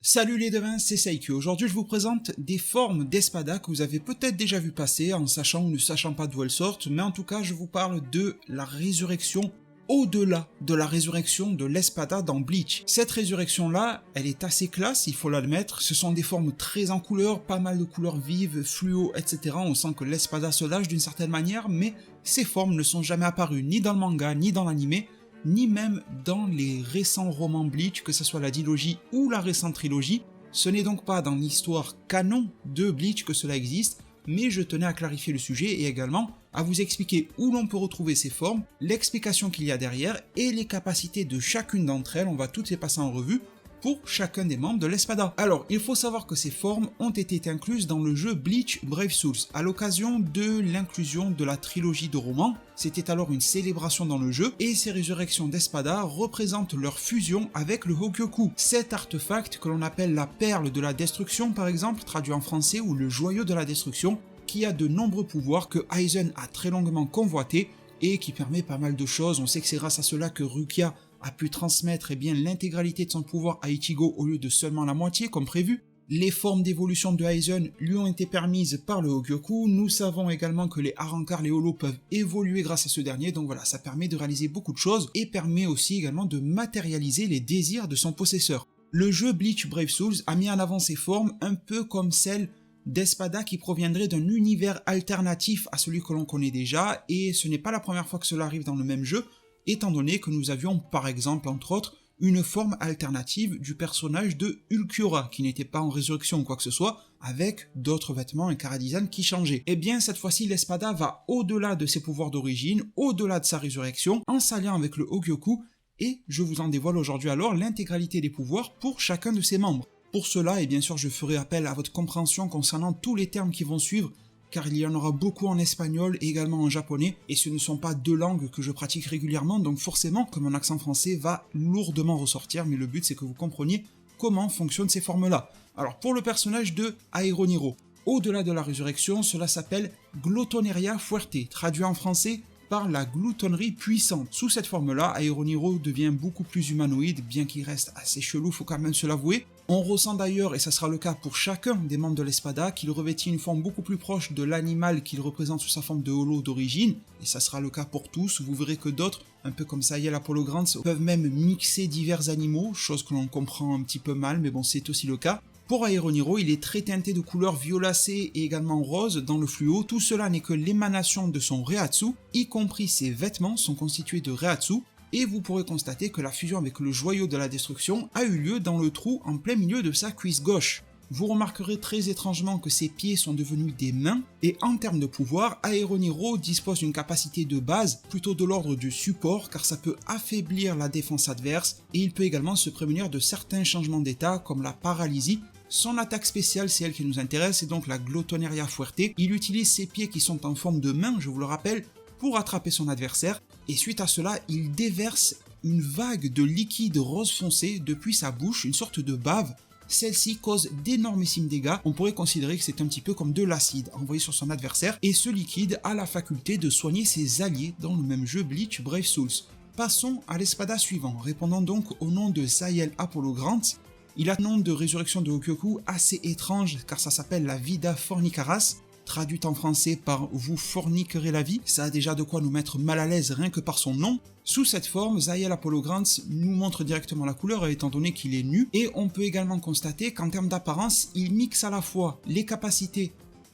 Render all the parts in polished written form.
Salut les devins, c'est Saikyo. Aujourd'hui je vous présente des formes d'espada que vous avez peut-être déjà vu passer en sachant ou ne sachant pas d'où elles sortent, mais en tout cas je vous parle de la résurrection au-delà de la résurrection de l'espada dans Bleach. Cette résurrection là, elle est assez classe, il faut l'admettre, ce sont des formes très en couleurs, pas mal de couleurs vives, fluo, etc. On sent que l'espada se lâche d'une certaine manière, mais ces formes ne sont jamais apparues ni dans le manga, ni dans l'anime, ni même dans les récents romans Bleach, que ce soit la dilogie ou la récente trilogie. Ce n'est donc pas dans l'histoire canon de Bleach que cela existe, mais je tenais à clarifier le sujet et également à vous expliquer où l'on peut retrouver ces formes, l'explication qu'il y a derrière et les capacités de chacune d'entre elles. On va toutes les passer en revue pour chacun des membres de l'espada. Alors, il faut savoir que ces formes ont été incluses dans le jeu Bleach Brave Souls, à l'occasion de l'inclusion de la trilogie de romans. C'était alors une célébration dans le jeu, et ces résurrections d'espada représentent leur fusion avec le Hogyoku, cet artefact que l'on appelle la perle de la destruction par exemple, traduit en français, ou le joyau de la destruction, qui a de nombreux pouvoirs que Aizen a très longuement convoité, et qui permet pas mal de choses. On sait que c'est grâce à cela que Rukia a pu transmettre l'intégralité de son pouvoir à Ichigo au lieu de seulement la moitié comme prévu. Les formes d'évolution de Aizen lui ont été permises par le Hogyoku. Nous savons également que les Arrancars, les Holos peuvent évoluer grâce à ce dernier, donc voilà, ça permet de réaliser beaucoup de choses et permet aussi également de matérialiser les désirs de son possesseur. Le jeu Bleach Brave Souls a mis en avant ces formes un peu comme celles d'espada qui proviendraient d'un univers alternatif à celui que l'on connaît déjà, et ce n'est pas la première fois que cela arrive dans le même jeu, étant donné que nous avions par exemple, entre autres, une forme alternative du personnage de Ulquiorra, qui n'était pas en résurrection ou quoi que ce soit, avec d'autres vêtements et chara-design qui changeaient. Et bien cette fois-ci, l'espada va au-delà de ses pouvoirs d'origine, au-delà de sa résurrection, en s'alliant avec le Hogyoku, et je vous en dévoile aujourd'hui alors l'intégralité des pouvoirs pour chacun de ses membres. Pour cela, et bien sûr je ferai appel à votre compréhension concernant tous les termes qui vont suivre, car il y en aura beaucoup en espagnol et également en japonais, et ce ne sont pas deux langues que je pratique régulièrement, donc forcément que mon accent français va lourdement ressortir, mais le but c'est que vous compreniez comment fonctionnent ces formes-là. Alors pour le personnage de Aeroniro, au-delà de la résurrection, cela s'appelle Glotoneria Fuerte, traduit en français par la gloutonnerie puissante. Sous cette forme-là, Aeroniro devient beaucoup plus humanoïde, bien qu'il reste assez chelou, faut quand même se l'avouer. On ressent d'ailleurs, et ça sera le cas pour chacun des membres de l'espada, qu'il revêtit une forme beaucoup plus proche de l'animal qu'il représente sous sa forme de holo d'origine, et ça sera le cas pour tous. Vous verrez que d'autres, un peu comme Sayel Apollo Grants, peuvent même mixer divers animaux, chose que l'on comprend un petit peu mal, mais bon, c'est aussi le cas. Pour Aeroniro, il est très teinté de couleurs violacées et également roses dans le fluo. Tout cela n'est que l'émanation de son Reiatsu, y compris ses vêtements sont constitués de Reiatsu, et vous pourrez constater que la fusion avec le joyau de la destruction a eu lieu dans le trou en plein milieu de sa cuisse gauche. Vous remarquerez très étrangement que ses pieds sont devenus des mains, et en termes de pouvoir, Aeroniro dispose d'une capacité de base plutôt de l'ordre du support, car ça peut affaiblir la défense adverse, et il peut également se prémunir de certains changements d'état comme la paralysie. Son attaque spéciale, c'est elle qui nous intéresse, c'est donc la Glotoneria Fuerte. Il utilise ses pieds qui sont en forme de main, je vous le rappelle, pour attraper son adversaire, et suite à cela, il déverse une vague de liquide rose foncé depuis sa bouche, une sorte de bave. Celle-ci cause d'énormissimes dégâts, on pourrait considérer que c'est un petit peu comme de l'acide envoyé sur son adversaire, et ce liquide a la faculté de soigner ses alliés dans le même jeu Bleach Brave Souls. Passons à l'espada suivant, répondant donc au nom de Sayel Apollo Grant. Il a un nom de résurrection de Hogyoku assez étrange car ça s'appelle la Vida Fornicaras, traduite en français par vous forniquerez la vie. Ça a déjà de quoi nous mettre mal à l'aise rien que par son nom. Sous cette forme, Sayel Apollo Grant nous montre directement la couleur étant donné qu'il est nu, et on peut également constater qu'en termes d'apparence, il mixe à la fois les capacités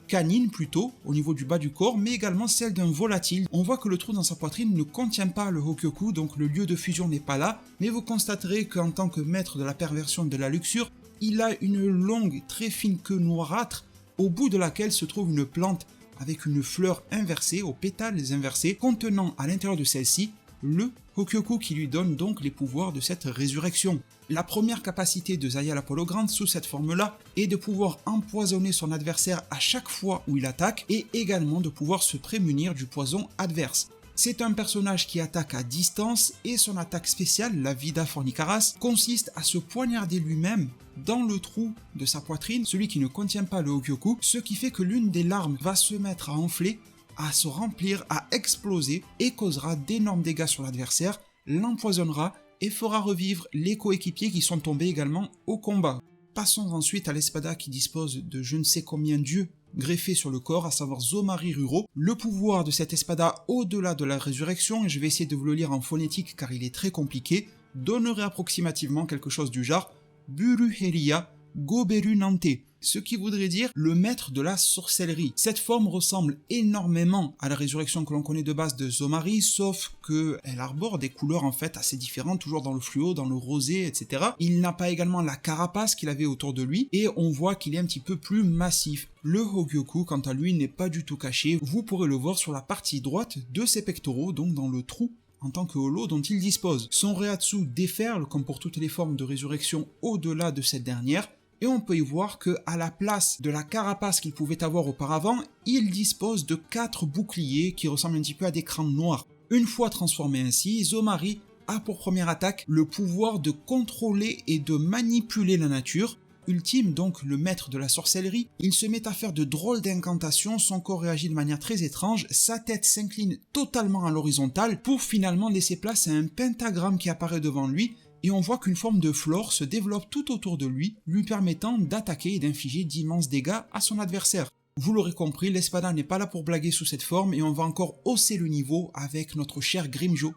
canines plutôt, au niveau du bas du corps, mais également celle d'un volatile. On voit que le trou dans sa poitrine ne contient pas le Hogyoku, donc le lieu de fusion n'est pas là, mais vous constaterez qu'en tant que maître de la perversion de la luxure, il a une longue, très fine queue noirâtre, au bout de laquelle se trouve une plante avec une fleur inversée, aux pétales inversés, contenant à l'intérieur de celle-ci le Hogyoku qui lui donne donc les pouvoirs de cette résurrection. La première capacité de Sayel Apollo Grant sous cette forme-là est de pouvoir empoisonner son adversaire à chaque fois où il attaque, et également de pouvoir se prémunir du poison adverse. C'est un personnage qui attaque à distance, et son attaque spéciale, la Vida Fornicaras, consiste à se poignarder lui-même dans le trou de sa poitrine, celui qui ne contient pas le Hogyoku, ce qui fait que l'une des larmes va se mettre à enfler, à se remplir, à exploser, et causera d'énormes dégâts sur l'adversaire, l'empoisonnera et fera revivre les coéquipiers qui sont tombés également au combat. Passons ensuite à l'espada qui dispose de je ne sais combien d'yeux greffés sur le corps, à savoir Zomaరి Ruro. Le pouvoir de cette espada au-delà de la résurrection, et je vais essayer de vous le lire en phonétique car il est très compliqué, donnerait approximativement quelque chose du genre Buruheria Goberu Nante, ce qui voudrait dire le maître de la sorcellerie. Cette forme ressemble énormément à la résurrection que l'on connaît de base de Zomaри, sauf qu'elle arbore des couleurs en fait assez différentes, toujours dans le fluo, dans le rosé, etc. Il n'a pas également la carapace qu'il avait autour de lui, et on voit qu'il est un petit peu plus massif. Le Hogyoku, quant à lui, n'est pas du tout caché, vous pourrez le voir sur la partie droite de ses pectoraux, donc dans le trou en tant que holo dont il dispose. Son Reiatsu déferle, comme pour toutes les formes de résurrection au-delà de cette dernière, et on peut y voir que à la place de la carapace qu'il pouvait avoir auparavant, il dispose de 4 boucliers qui ressemblent un petit peu à des crânes noirs. Une fois transformé ainsi, Zomari a pour première attaque le pouvoir de contrôler et de manipuler la nature. Ultime, donc le maître de la sorcellerie, il se met à faire de drôles d'incantations, son corps réagit de manière très étrange, sa tête s'incline totalement à l'horizontale pour finalement laisser place à un pentagramme qui apparaît devant lui, et on voit qu'une forme de flore se développe tout autour de lui, lui permettant d'attaquer et d'infliger d'immenses dégâts à son adversaire. Vous l'aurez compris, l'espada n'est pas là pour blaguer sous cette forme, et on va encore hausser le niveau avec notre cher Grimmjow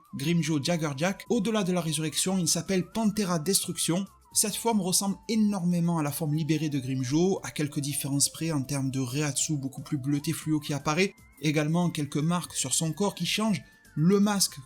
Jaggerjack. Au-delà de la résurrection, il s'appelle Panthera Destruction. Cette forme ressemble énormément à la forme libérée de Grimmjow, à quelques différences près en termes de Reiatsu beaucoup plus bleuté fluo qui apparaît, également quelques marques sur son corps qui changent, le masque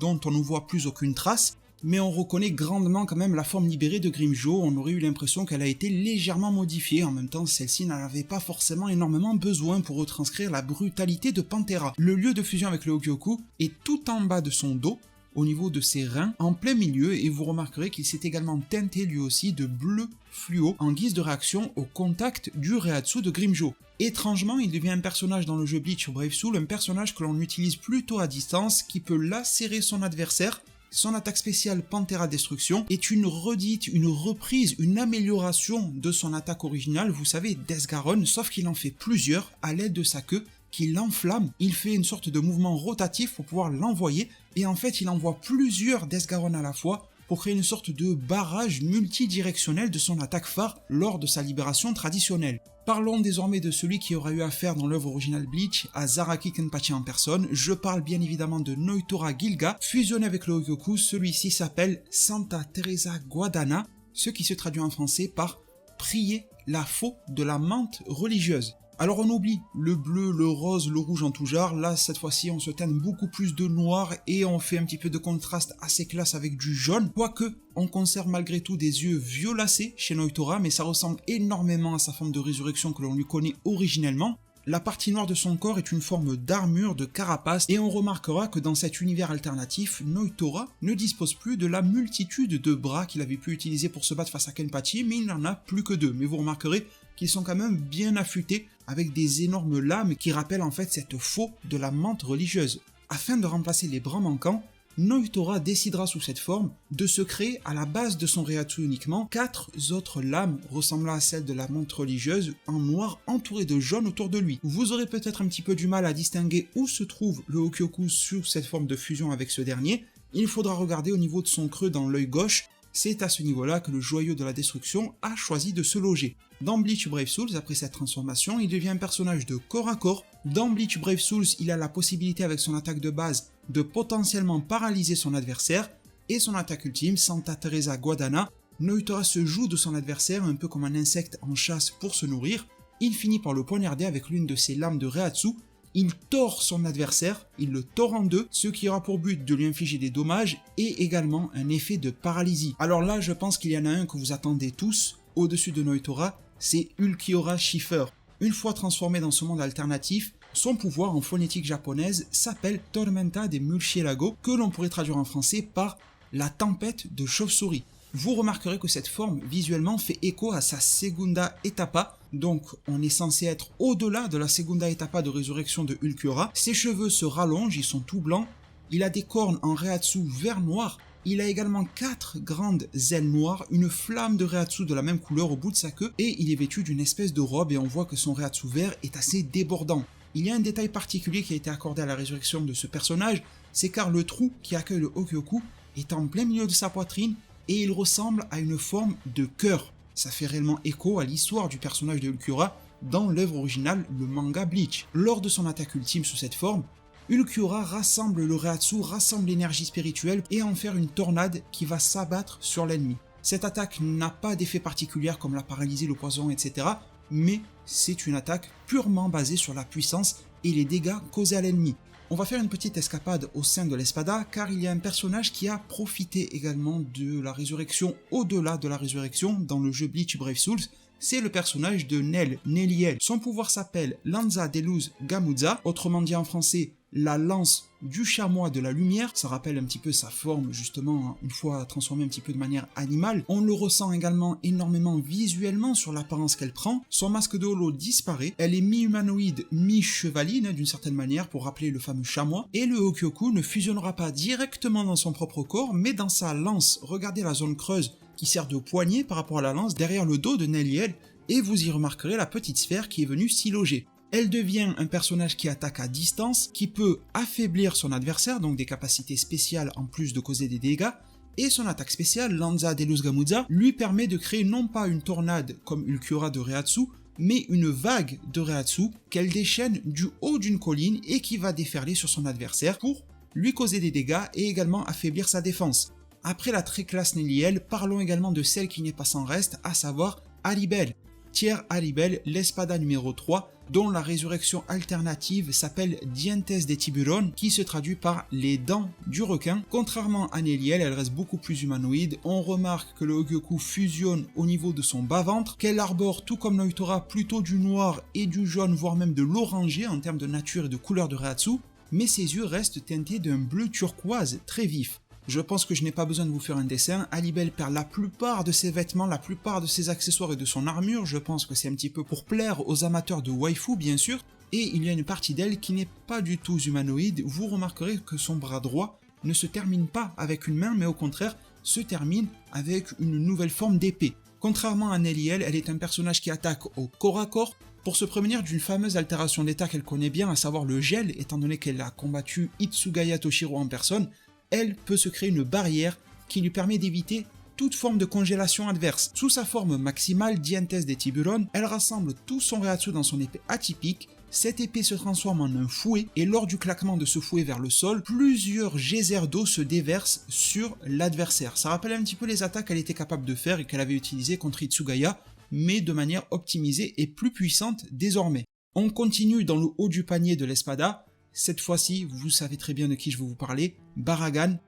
dont on ne voit plus aucune trace, mais on reconnaît grandement quand même la forme libérée de Grimmjow. On aurait eu l'impression qu'elle a été légèrement modifiée, en même temps celle-ci n'en avait pas forcément énormément besoin pour retranscrire la brutalité de Panthera. Le lieu de fusion avec le Hogyoku est tout en bas de son dos, au niveau de ses reins, en plein milieu, et vous remarquerez qu'il s'est également teinté lui aussi de bleu fluo en guise de réaction au contact du Reiatsu de Grimmjow. Étrangement, il devient un personnage dans le jeu Bleach Brave Soul, un personnage que l'on utilise plutôt à distance, qui peut lacérer son adversaire. Son attaque spéciale Panthera Destruction est une redite, une reprise, une amélioration de son attaque originale, vous savez, Deathgaron, sauf qu'il en fait plusieurs à l'aide de sa queue, qui l'enflamme. Il fait une sorte de mouvement rotatif pour pouvoir l'envoyer, et en fait il envoie plusieurs Deathgaron à la fois pour créer une sorte de barrage multidirectionnel de son attaque phare lors de sa libération traditionnelle. Parlons désormais de celui qui aura eu affaire dans l'œuvre originale Bleach à Zaraki Kenpachi en personne. Je parle bien évidemment de Noitora Gilga, fusionné avec le Hogyoku. Celui-ci s'appelle Santa Teresa Guadana, ce qui se traduit en français par prier la faux de la menthe religieuse. Alors on oublie le bleu, le rose, le rouge en tout genre, là cette fois-ci on se teint beaucoup plus de noir et on fait un petit peu de contraste assez classe avec du jaune, quoique on conserve malgré tout des yeux violacés chez Noitora, mais ça ressemble énormément à sa forme de résurrection que l'on lui connaît originellement. La partie noire de son corps est une forme d'armure, de carapace, et on remarquera que dans cet univers alternatif, Noitora ne dispose plus de la multitude de bras qu'il avait pu utiliser pour se battre face à Kenpachi, mais il n'en a plus que 2. Mais vous remarquerez qu'ils sont quand même bien affûtés, avec des énormes lames qui rappellent en fait cette faux de la menthe religieuse. Afin de remplacer les bras manquants, Noitora décidera sous cette forme de se créer à la base de son Reiatsu uniquement 4 autres lames ressemblant à celles de la menthe religieuse en noir entourées de jaune autour de lui. Vous aurez peut-être un petit peu du mal à distinguer où se trouve le Hogyoku sous cette forme de fusion avec ce dernier. Il faudra regarder au niveau de son creux dans l'œil gauche. C'est à ce niveau-là que le joyau de la destruction a choisi de se loger. Dans Bleach Brave Souls, après cette transformation, il devient un personnage de corps à corps. Dans Bleach Brave Souls, il a la possibilité avec son attaque de base de potentiellement paralyser son adversaire, et son attaque ultime, Santa Teresa Guadana, Noitora se joue de son adversaire un peu comme un insecte en chasse pour se nourrir. Il finit par le poignarder avec l'une de ses lames de Reiatsu. Il tord son adversaire, il le tord en deux, ce qui aura pour but de lui infliger des dommages et également un effet de paralysie. Alors là, je pense qu'il y en a un que vous attendez tous, au-dessus de Noitora, c'est Ulquiorra Schiffer. Une fois transformé dans ce monde alternatif, son pouvoir en phonétique japonaise s'appelle Tormenta de Murciélago, que l'on pourrait traduire en français par la tempête de chauve-souris. Vous remarquerez que cette forme visuellement fait écho à sa Segunda Etapa, donc on est censé être au-delà de la Segunda Etapa de résurrection de Ulquiorra. Ses cheveux se rallongent, ils sont tout blancs, il a des cornes en Reiatsu vert noir, il a également 4 grandes ailes noires, une flamme de Reiatsu de la même couleur au bout de sa queue, et il est vêtu d'une espèce de robe et on voit que son Reiatsu vert est assez débordant. Il y a un détail particulier qui a été accordé à la résurrection de ce personnage, c'est car le trou qui accueille le Hogyoku est en plein milieu de sa poitrine et il ressemble à une forme de cœur. Ça fait réellement écho à l'histoire du personnage de Ulquiorra dans l'œuvre originale, le manga Bleach. Lors de son attaque ultime sous cette forme, Ulquiorra rassemble le Reiatsu, rassemble l'énergie spirituelle et en faire une tornade qui va s'abattre sur l'ennemi. Cette attaque n'a pas d'effet particulier comme la paralysie, le poison, etc. Mais c'est une attaque purement basée sur la puissance et les dégâts causés à l'ennemi. On va faire une petite escapade au sein de l'Espada car il y a un personnage qui a profité également de la résurrection au-delà de la résurrection dans le jeu Bleach Brave Souls. C'est le personnage de Neliel. Son pouvoir s'appelle Lanza de Luz Gamuzza, autrement dit en français la lance du chamois de la lumière. Ça rappelle un petit peu sa forme justement une fois transformée un petit peu de manière animale. On le ressent également énormément visuellement sur l'apparence qu'elle prend. Son masque de holo disparaît, elle est mi-humanoïde, mi-chevaline d'une certaine manière pour rappeler le fameux chamois. Et le Hokyoku ne fusionnera pas directement dans son propre corps mais dans sa lance. Regardez la zone creuse qui sert de poignée par rapport à la lance derrière le dos de Neliel et vous y remarquerez la petite sphère qui est venue s'y loger. Elle devient un personnage qui attaque à distance, qui peut affaiblir son adversaire, donc des capacités spéciales en plus de causer des dégâts, et son attaque spéciale, Lanza de Luz Gamuzza, lui permet de créer non pas une tornade comme Ulquiorra de Reiatsu, mais une vague de Reiatsu qu'elle déchaîne du haut d'une colline et qui va déferler sur son adversaire pour lui causer des dégâts et également affaiblir sa défense. Après la très classe Neliel, parlons également de celle qui n'est pas sans reste, à savoir Haribel. Tier Haribel, l'Espada numéro 3, dont la résurrection alternative s'appelle Dientes de Tiburon, qui se traduit par les dents du requin. Contrairement à Neliel, elle reste beaucoup plus humanoïde. On remarque que le Hokyoku fusionne au niveau de son bas-ventre, qu'elle arbore tout comme Ulquiorra plutôt du noir et du jaune, voire même de l'orangé en termes de nature et de couleur de Reiatsu, mais ses yeux restent teintés d'un bleu turquoise très vif. Je pense que je n'ai pas besoin de vous faire un dessin. Haribel perd la plupart de ses vêtements, la plupart de ses accessoires et de son armure. Je pense que c'est un petit peu pour plaire aux amateurs de waifu bien sûr. Et il y a une partie d'elle qui n'est pas du tout humanoïde. Vous remarquerez que son bras droit ne se termine pas avec une main, mais au contraire se termine avec une nouvelle forme d'épée. Contrairement à Neliel, elle est un personnage qui attaque au corps à corps pour se prémunir d'une fameuse altération d'état qu'elle connaît bien, à savoir le gel, étant donné qu'elle a combattu Hitsugaya Toshiro en personne. Elle peut se créer une barrière qui lui permet d'éviter toute forme de congélation adverse. Sous sa forme maximale, Dientes de Tiburon, elle rassemble tout son Reiatsu dans son épée atypique. Cette épée se transforme en un fouet et lors du claquement de ce fouet vers le sol, plusieurs geysers d'eau se déversent sur l'adversaire. Ça rappelle un petit peu les attaques qu'elle était capable de faire et qu'elle avait utilisées contre Hitsugaya, mais de manière optimisée et plus puissante désormais. On continue dans le haut du panier de l'Espada. Cette fois-ci, vous savez très bien de qui je veux vous parler, Baragan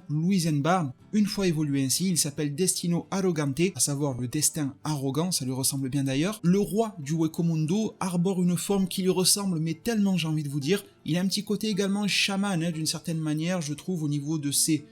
Luisenbarn. Une fois évolué ainsi, il s'appelle Destino Arrogante, à savoir le destin arrogant, ça lui ressemble bien d'ailleurs. Le roi du Wekomundo arbore une forme qui lui ressemble, mais tellement j'ai envie de vous dire. Il a un petit côté également chaman, d'une certaine manière, je trouve, au niveau de ses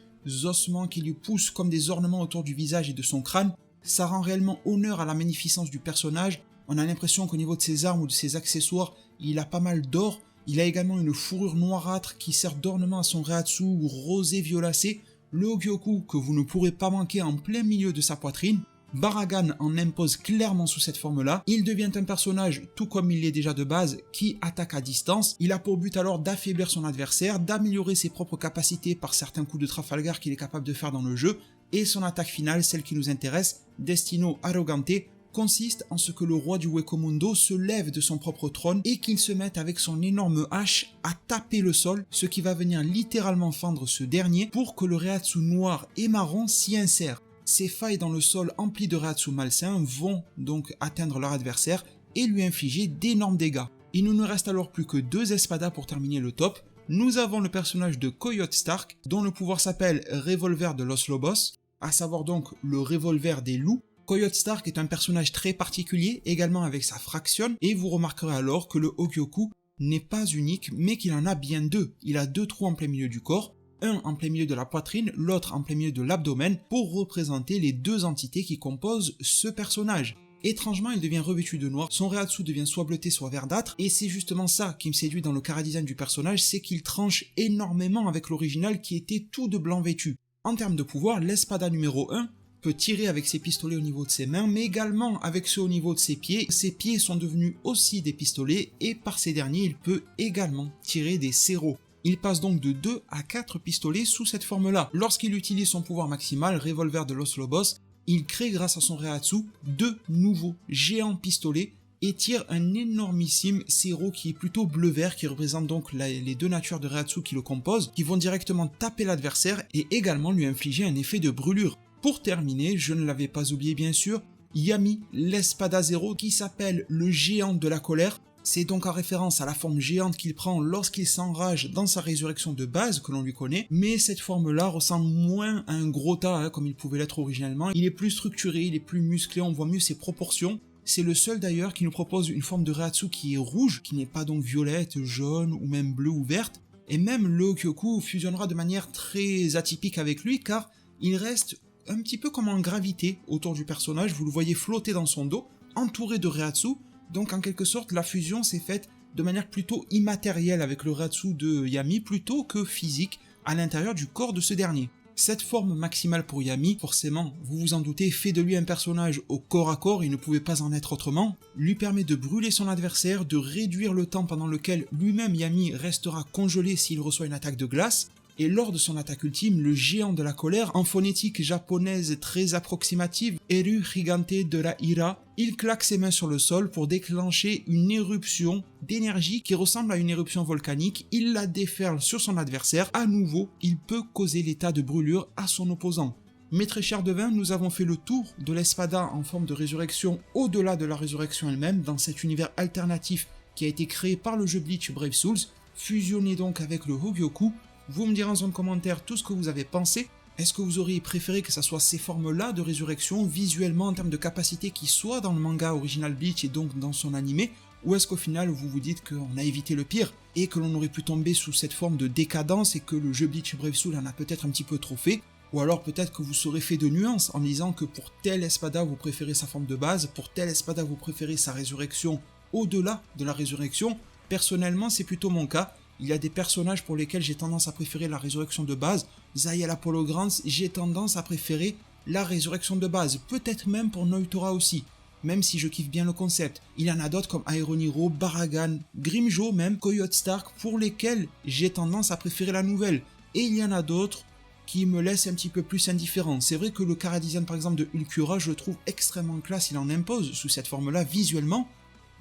ossements qui lui poussent comme des ornements autour du visage et de son crâne. Ça rend réellement honneur à la magnificence du personnage. On a l'impression qu'au niveau de ses armes ou de ses accessoires, il a pas mal d'or. Il a également une fourrure noirâtre qui sert d'ornement à son Reiatsu rosé violacé, le Hokyoku que vous ne pourrez pas manquer en plein milieu de sa poitrine. Baragan en impose clairement sous cette forme-là. Il devient un personnage, tout comme il l'est déjà de base, qui attaque à distance. Il a pour but alors d'affaiblir son adversaire, d'améliorer ses propres capacités par certains coups de Trafalgar qu'il est capable de faire dans le jeu. Et son attaque finale, celle qui nous intéresse, Destino Arrogante, consiste en ce que le roi du Wekomundo se lève de son propre trône et qu'il se mette avec son énorme hache à taper le sol, ce qui va venir littéralement fendre ce dernier pour que le Reiatsu noir et marron s'y insère. Ces failles dans le sol emplies de Reiatsu malsains vont donc atteindre leur adversaire et lui infliger d'énormes dégâts. Il ne nous reste alors plus que 2 espadas pour terminer le top. Nous avons le personnage de Coyote Stark, dont le pouvoir s'appelle Revolver de los Lobos, à savoir donc le revolver des loups. Coyote Stark est un personnage très particulier, également avec sa fraction, et vous remarquerez alors que le Hokyoku n'est pas unique, mais qu'il en a bien 2. Il a 2 trous en plein milieu du corps, un en plein milieu de la poitrine, l'autre en plein milieu de l'abdomen, pour représenter les 2 entités qui composent ce personnage. Étrangement, il devient revêtu de noir, son Reiatsu devient soit bleuté soit verdâtre, et c'est justement ça qui me séduit dans le chara-design du personnage, c'est qu'il tranche énormément avec l'original qui était tout de blanc vêtu. En termes de pouvoir, l'Espada numéro 1 peut tirer avec ses pistolets au niveau de ses mains, mais également avec ceux au niveau de ses pieds. Ses pieds sont devenus aussi des pistolets, et par ces derniers, il peut également tirer des serros. Il passe donc de 2 à 4 pistolets sous cette forme-là. Lorsqu'il utilise son pouvoir maximal, Revolver de los Lobos, il crée grâce à son Reiatsu 2 nouveaux géants pistolets et tire un énormissime Sero qui est plutôt bleu-vert, qui représente donc les 2 natures de Reiatsu qui le composent, qui vont directement taper l'adversaire et également lui infliger un effet de brûlure. Pour terminer, je ne l'avais pas oublié bien sûr, Yami, l'Espada Zero, qui s'appelle le géant de la colère. C'est donc en référence à la forme géante qu'il prend lorsqu'il s'enrage dans sa résurrection de base que l'on lui connaît, mais cette forme-là ressemble moins à un gros tas comme il pouvait l'être originellement. Il est plus structuré, il est plus musclé, on voit mieux ses proportions. C'est le seul d'ailleurs qui nous propose une forme de Reiatsu qui est rouge, qui n'est pas donc violette, jaune ou même bleue ou verte. Et même le Hokyoku fusionnera de manière très atypique avec lui car il reste un petit peu comme en gravité autour du personnage, vous le voyez flotter dans son dos, entouré de Reiatsu. Donc en quelque sorte la fusion s'est faite de manière plutôt immatérielle avec le Reiatsu de Yami plutôt que physique à l'intérieur du corps de ce dernier. Cette forme maximale pour Yami, forcément, vous vous en doutez, fait de lui un personnage au corps à corps, il ne pouvait pas en être autrement, lui permet de brûler son adversaire, de réduire le temps pendant lequel lui-même Yami restera congelé s'il reçoit une attaque de glace, et lors de son attaque ultime, le géant de la colère, en phonétique japonaise très approximative, Eru Gigante de la Ira, il claque ses mains sur le sol pour déclencher une éruption d'énergie qui ressemble à une éruption volcanique, il la déferle sur son adversaire, à nouveau, il peut causer l'état de brûlure à son opposant. Mes très chers devins, nous avons fait le tour de l'Espada en forme de résurrection au-delà de la résurrection elle-même, dans cet univers alternatif qui a été créé par le jeu Bleach Brave Souls, fusionné donc avec le Hogyoku. Vous me direz en zone commentaire tout ce que vous avez pensé. Est-ce que vous auriez préféré que ça soit ces formes-là de résurrection, visuellement en termes de capacité, qui soient dans le manga original Bleach et donc dans son animé, ou est-ce qu'au final vous vous dites qu'on a évité le pire et que l'on aurait pu tomber sous cette forme de décadence et que le jeu Bleach Brave Soul en a peut-être un petit peu trop fait, ou alors peut-être que vous serez fait de nuances en disant que pour tel Espada vous préférez sa forme de base, pour tel Espada vous préférez sa résurrection au-delà de la résurrection. Personnellement c'est plutôt mon cas. Il y a des personnages pour lesquels j'ai tendance à préférer la résurrection de base. Zaya l'Apollo Grants, j'ai tendance à préférer la résurrection de base. Peut-être même pour Noitora aussi, même si je kiffe bien le concept. Il y en a d'autres comme Aeroniro, Baragan, Grimjo même, Coyote Stark, pour lesquels j'ai tendance à préférer la nouvelle. Et il y en a d'autres qui me laissent un petit peu plus indifférent. C'est vrai que le chara design par exemple de Ulquiorra, je le trouve extrêmement classe, il en impose sous cette forme-là visuellement.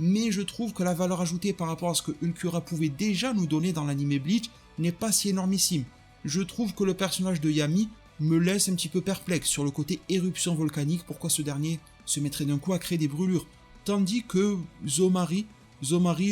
Mais je trouve que la valeur ajoutée par rapport à ce que Ulquiorra pouvait déjà nous donner dans l'anime Bleach n'est pas si énormissime. Je trouve que le personnage de Yami me laisse un petit peu perplexe sur le côté éruption volcanique, pourquoi ce dernier se mettrait d'un coup à créer des brûlures. Tandis que Zomari,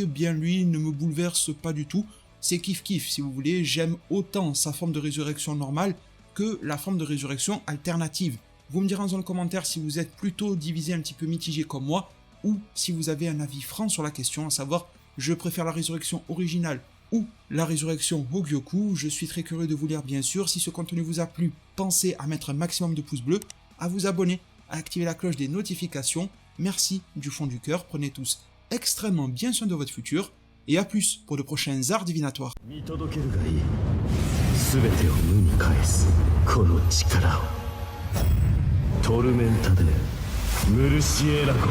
bien lui, ne me bouleverse pas du tout. C'est kiff-kiff si vous voulez, j'aime autant sa forme de résurrection normale que la forme de résurrection alternative. Vous me direz dans le commentaire si vous êtes plutôt divisé un petit peu mitigé comme moi, ou si vous avez un avis franc sur la question, à savoir je préfère la résurrection originale ou la résurrection Hogyoku. Je suis très curieux de vous lire bien sûr. Si ce contenu vous a plu, pensez à mettre un maximum de pouces bleus, à vous abonner, à activer la cloche des notifications. Merci du fond du cœur, prenez tous extrêmement bien soin de votre futur, et à plus pour de prochains arts divinatoires. トルメンタでムルシエラコ